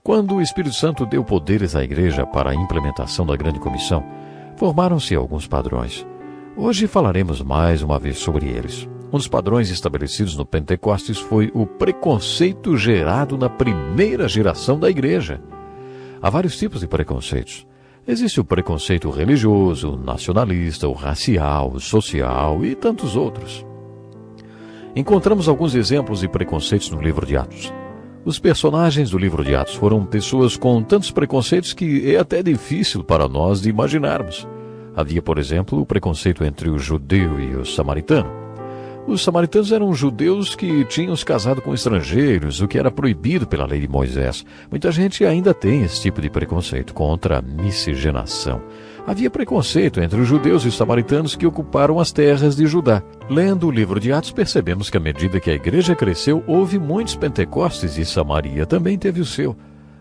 Quando o Espírito Santo deu poderes à igreja para a implementação da grande comissão, formaram-se alguns padrões. Hoje falaremos mais uma vez sobre eles. Um dos padrões estabelecidos no Pentecostes foi o preconceito gerado na primeira geração da igreja. Há vários tipos de preconceitos. Existe o preconceito religioso, o nacionalista, o racial, o social e tantos outros. Encontramos alguns exemplos de preconceitos no livro de Atos. Os personagens do livro de Atos foram pessoas com tantos preconceitos que é até difícil para nós de imaginarmos. Havia, por exemplo, o preconceito entre o judeu e o samaritano. Os samaritanos eram judeus que tinham se casado com estrangeiros, o que era proibido pela lei de Moisés. Muita gente ainda tem esse tipo de preconceito contra a miscigenação. Havia preconceito entre os judeus e os samaritanos que ocuparam as terras de Judá. Lendo o livro de Atos, percebemos que à medida que a igreja cresceu, houve muitos pentecostes e Samaria também teve o seu.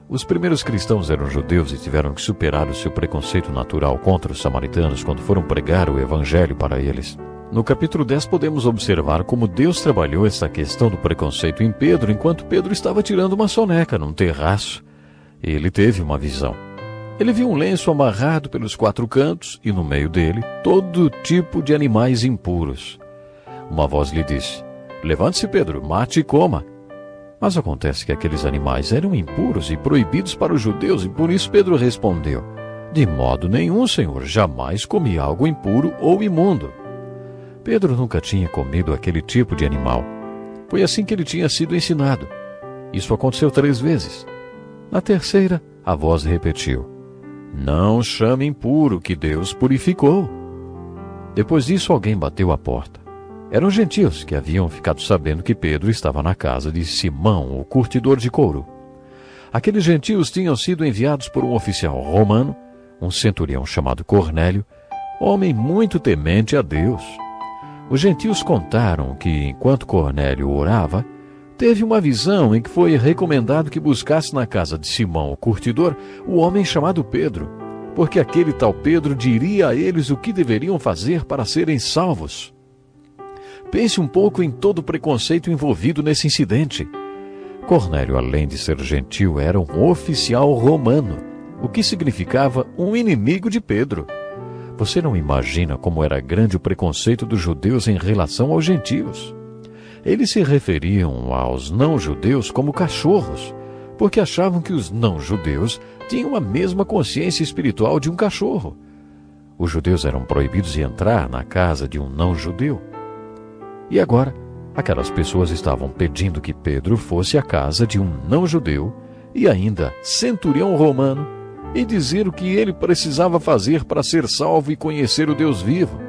Os primeiros cristãos eram judeus e tiveram que superar o seu preconceito natural contra os samaritanos quando foram pregar o evangelho para eles. No capítulo 10 podemos observar como Deus trabalhou essa questão do preconceito em Pedro enquanto Pedro estava tirando uma soneca num terraço. Ele teve uma visão. Ele viu um lenço amarrado pelos 4 cantos e no meio dele todo tipo de animais impuros. Uma voz lhe disse: "Levante-se, Pedro, mate e coma." Mas acontece que aqueles animais eram impuros e proibidos para os judeus e por isso Pedro respondeu: "De modo nenhum, Senhor, jamais comi algo impuro ou imundo." Pedro nunca tinha comido aquele tipo de animal. Foi assim que ele tinha sido ensinado. Isso aconteceu 3 vezes. Na terceira, a voz repetiu: "Não chame impuro, que Deus purificou." Depois disso, alguém bateu à porta. Eram gentios que haviam ficado sabendo que Pedro estava na casa de Simão, o curtidor de couro. Aqueles gentios tinham sido enviados por um oficial romano, um centurião chamado Cornélio, homem muito temente a Deus. Os gentios contaram que, enquanto Cornélio orava, teve uma visão em que foi recomendado que buscasse na casa de Simão, o curtidor, o homem chamado Pedro, porque aquele tal Pedro diria a eles o que deveriam fazer para serem salvos. Pense um pouco em todo o preconceito envolvido nesse incidente. Cornélio, além de ser gentil, era um oficial romano, o que significava um inimigo de Pedro. Você não imagina como era grande o preconceito dos judeus em relação aos gentios. Eles se referiam aos não-judeus como cachorros, porque achavam que os não-judeus tinham a mesma consciência espiritual de um cachorro. Os judeus eram proibidos de entrar na casa de um não-judeu. E agora, aquelas pessoas estavam pedindo que Pedro fosse à casa de um não-judeu e ainda centurião romano e dizer o que ele precisava fazer para ser salvo e conhecer o Deus vivo.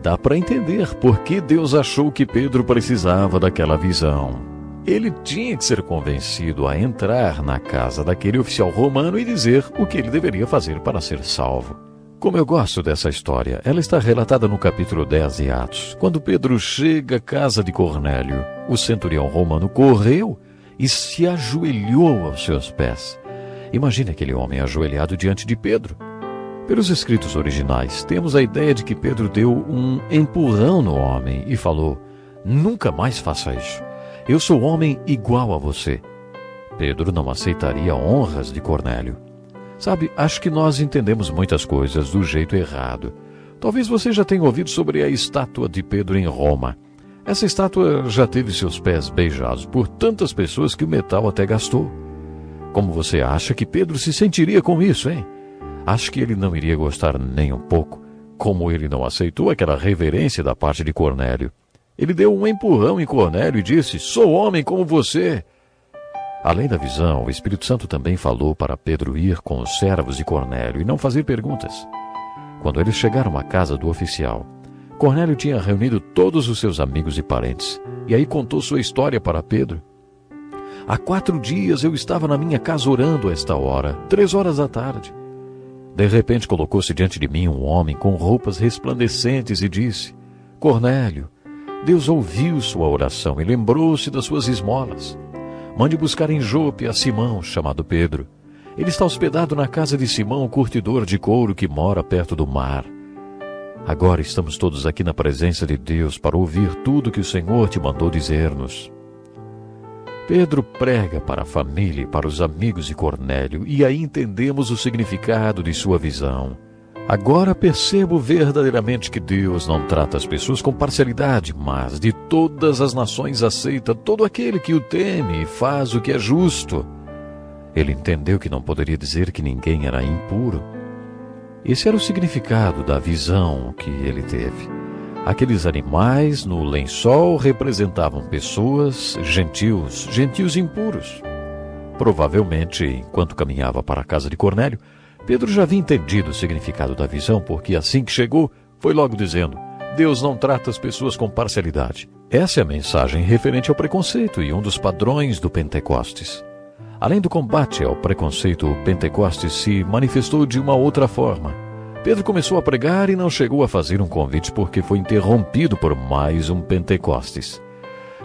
Dá para entender por que Deus achou que Pedro precisava daquela visão. Ele tinha que ser convencido a entrar na casa daquele oficial romano e dizer o que ele deveria fazer para ser salvo. Como eu gosto dessa história, ela está relatada no capítulo 10 de Atos. Quando Pedro chega à casa de Cornélio, o centurião romano correu e se ajoelhou aos seus pés. Imagine aquele homem ajoelhado diante de Pedro. Pelos escritos originais, temos a ideia de que Pedro deu um empurrão no homem e falou: "Nunca mais faça isso. Eu sou homem igual a você." Pedro não aceitaria honras de Cornélio. Sabe, acho que nós entendemos muitas coisas do jeito errado. Talvez você já tenha ouvido sobre a estátua de Pedro em Roma. Essa estátua já teve seus pés beijados por tantas pessoas que o metal até gastou. Como você acha que Pedro se sentiria com isso, hein? Acho que ele não iria gostar nem um pouco, como ele não aceitou aquela reverência da parte de Cornélio. Ele deu um empurrão em Cornélio e disse: "Sou homem como você." Além da visão, o Espírito Santo também falou para Pedro ir com os servos de Cornélio e não fazer perguntas. Quando eles chegaram à casa do oficial, Cornélio tinha reunido todos os seus amigos e parentes, e aí contou sua história para Pedro. "Há 4 dias eu estava na minha casa orando a esta hora, 3 horas da tarde. De repente colocou-se diante de mim um homem com roupas resplandecentes e disse: Cornélio, Deus ouviu sua oração e lembrou-se das suas esmolas. Mande buscar em Jope a Simão, chamado Pedro. Ele está hospedado na casa de Simão, o curtidor de couro que mora perto do mar. Agora estamos todos aqui na presença de Deus para ouvir tudo que o Senhor te mandou dizer-nos." Pedro prega para a família e para os amigos de Cornélio, e aí entendemos o significado de sua visão. Agora percebo verdadeiramente que Deus não trata as pessoas com parcialidade, mas de todas as nações aceita todo aquele que o teme e faz o que é justo. Ele entendeu que não poderia dizer que ninguém era impuro. Esse era o significado da visão que ele teve. Aqueles animais no lençol representavam pessoas, gentios impuros. Provavelmente, enquanto caminhava para a casa de Cornélio, Pedro já havia entendido o significado da visão, porque assim que chegou, foi logo dizendo: Deus não trata as pessoas com parcialidade. Essa é a mensagem referente ao preconceito e um dos padrões do Pentecostes. Além do combate ao preconceito, o Pentecostes se manifestou de uma outra forma. Pedro começou a pregar e não chegou a fazer um convite porque foi interrompido por mais um Pentecostes.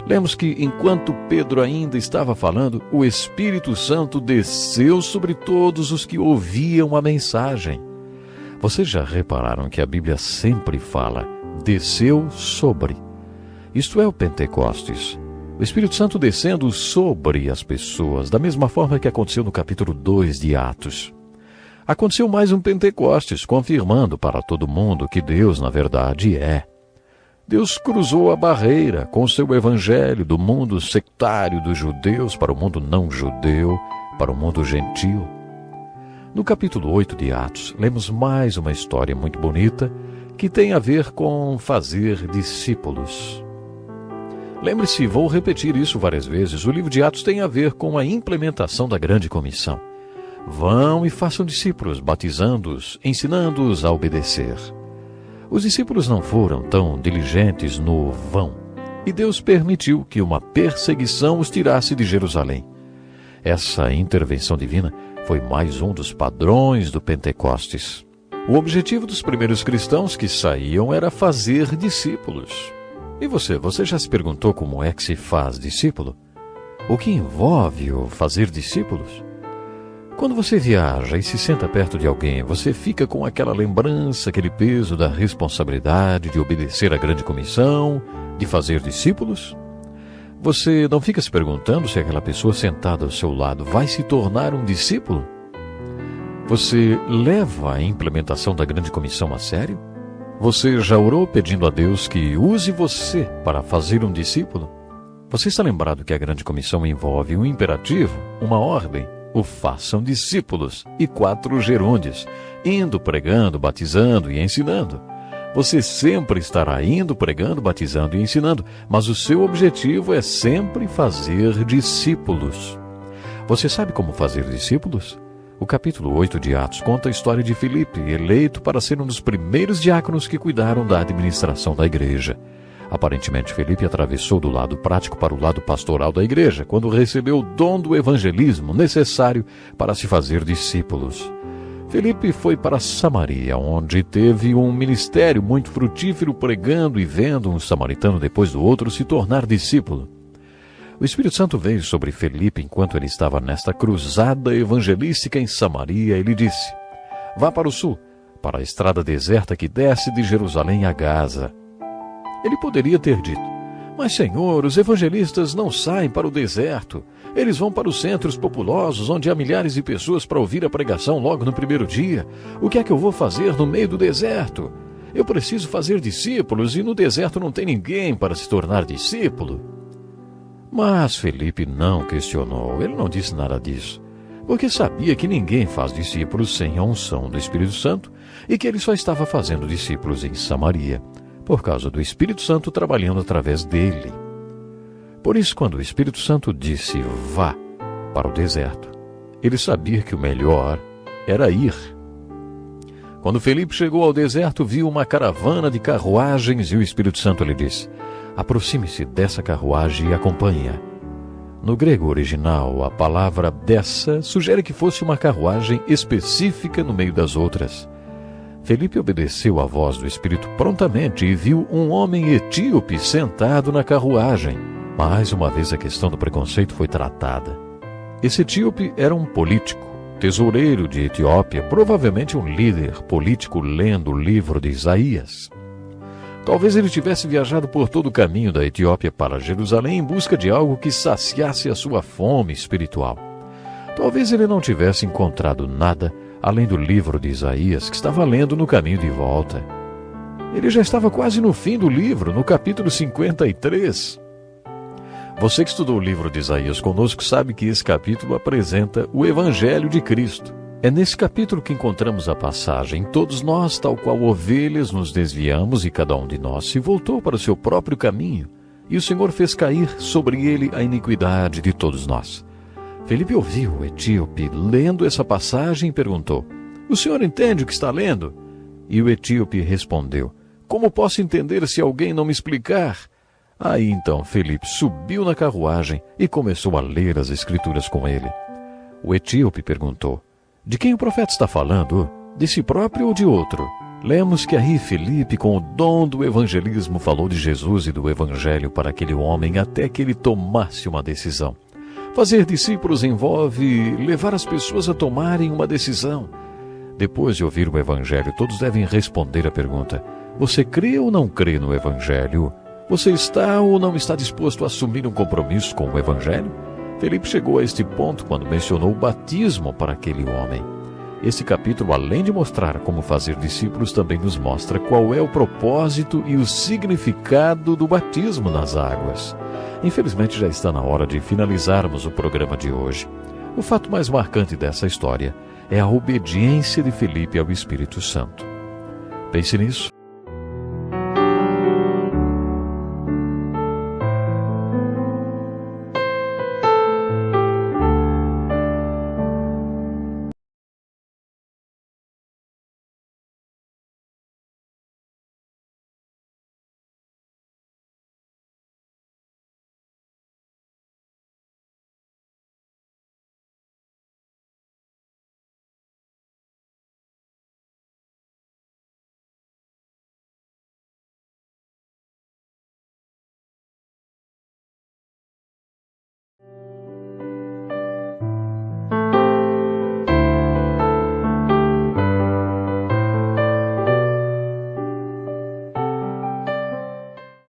Lemos que, enquanto Pedro ainda estava falando, o Espírito Santo desceu sobre todos os que ouviam a mensagem. Vocês já repararam que a Bíblia sempre fala desceu sobre? Isto é o Pentecostes. O Espírito Santo descendo sobre as pessoas, da mesma forma que aconteceu no capítulo 2 de Atos. Aconteceu mais um Pentecostes, confirmando para todo mundo que Deus, na verdade, é. Deus cruzou a barreira com o seu evangelho do mundo sectário dos judeus para o mundo não judeu, para o mundo gentil. No capítulo 8 de Atos, lemos mais uma história muito bonita que tem a ver com fazer discípulos. Lembre-se, vou repetir isso várias vezes, o livro de Atos tem a ver com a implementação da grande comissão. Vão e façam discípulos, batizando-os, ensinando-os a obedecer. Os discípulos não foram tão diligentes no vão, e Deus permitiu que uma perseguição os tirasse de Jerusalém. Essa intervenção divina foi mais um dos padrões do Pentecostes. O objetivo dos primeiros cristãos que saíam era fazer discípulos. E você já se perguntou como é que se faz discípulo? O que envolve o fazer discípulos? Quando você viaja e se senta perto de alguém, você fica com aquela lembrança, aquele peso da responsabilidade de obedecer à grande comissão, de fazer discípulos? Você não fica se perguntando se aquela pessoa sentada ao seu lado vai se tornar um discípulo? Você leva a implementação da grande comissão a sério? Você já orou pedindo a Deus que use você para fazer um discípulo? Você está lembrado que a grande comissão envolve um imperativo, uma ordem, o façam discípulos, e 4 gerúndios, indo, pregando, batizando e ensinando. Você sempre estará indo, pregando, batizando e ensinando, mas o seu objetivo é sempre fazer discípulos. Você sabe como fazer discípulos? O capítulo 8 de Atos conta a história de Filipe, eleito para ser um dos primeiros diáconos que cuidaram da administração da igreja. Aparentemente, Filipe atravessou do lado prático para o lado pastoral da igreja, quando recebeu o dom do evangelismo necessário para se fazer discípulos. Filipe foi para Samaria, onde teve um ministério muito frutífero, pregando e vendo um samaritano depois do outro se tornar discípulo. O Espírito Santo veio sobre Filipe enquanto ele estava nesta cruzada evangelística em Samaria e lhe disse: vá para o sul, para a estrada deserta que desce de Jerusalém a Gaza. Ele poderia ter dito: mas, Senhor, os evangelistas não saem para o deserto. Eles vão para os centros populosos, onde há milhares de pessoas para ouvir a pregação logo no primeiro dia. O que é que eu vou fazer no meio do deserto? Eu preciso fazer discípulos e no deserto não tem ninguém para se tornar discípulo. Mas Filipe não questionou, ele não disse nada disso, porque sabia que ninguém faz discípulos sem a unção do Espírito Santo e que ele só estava fazendo discípulos em Samaria, por causa do Espírito Santo trabalhando através dele. Por isso, quando o Espírito Santo disse vá para o deserto, ele sabia que o melhor era ir. Quando Filipe chegou ao deserto, viu uma caravana de carruagens e o Espírito Santo lhe disse: aproxime-se dessa carruagem e acompanhe-a. No grego original, a palavra dessa sugere que fosse uma carruagem específica no meio das outras. Filipe obedeceu à voz do Espírito prontamente e viu um homem etíope sentado na carruagem. Mais uma vez a questão do preconceito foi tratada. Esse etíope era um político, tesoureiro de Etiópia, provavelmente um líder político lendo o livro de Isaías. Talvez ele tivesse viajado por todo o caminho da Etiópia para Jerusalém em busca de algo que saciasse a sua fome espiritual. Talvez ele não tivesse encontrado nada além do livro de Isaías que estava lendo no caminho de volta. Ele já estava quase no fim do livro, no capítulo 53. Você que estudou o livro de Isaías conosco sabe que esse capítulo apresenta o Evangelho de Cristo. É nesse capítulo que encontramos a passagem: todos nós, tal qual ovelhas, nos desviamos e cada um de nós se voltou para o seu próprio caminho, e o Senhor fez cair sobre ele a iniquidade de todos nós. Felipe ouviu o etíope lendo essa passagem e perguntou: o senhor entende o que está lendo? E o etíope respondeu: como posso entender se alguém não me explicar? Aí então Felipe subiu na carruagem e começou a ler as escrituras com ele. O etíope perguntou: de quem o profeta está falando? De si próprio ou de outro? Lemos que aí Felipe, com o dom do evangelismo, falou de Jesus e do evangelho para aquele homem até que ele tomasse uma decisão. Fazer discípulos envolve levar as pessoas a tomarem uma decisão. Depois de ouvir o evangelho, todos devem responder a pergunta: você crê ou não crê no evangelho? Você está ou não está disposto a assumir um compromisso com o evangelho? Felipe chegou a este ponto quando mencionou o batismo para aquele homem. Este capítulo, além de mostrar como fazer discípulos, também nos mostra qual é o propósito e o significado do batismo nas águas. Infelizmente, já está na hora de finalizarmos o programa de hoje. O fato mais marcante dessa história é a obediência de Felipe ao Espírito Santo. Pense nisso.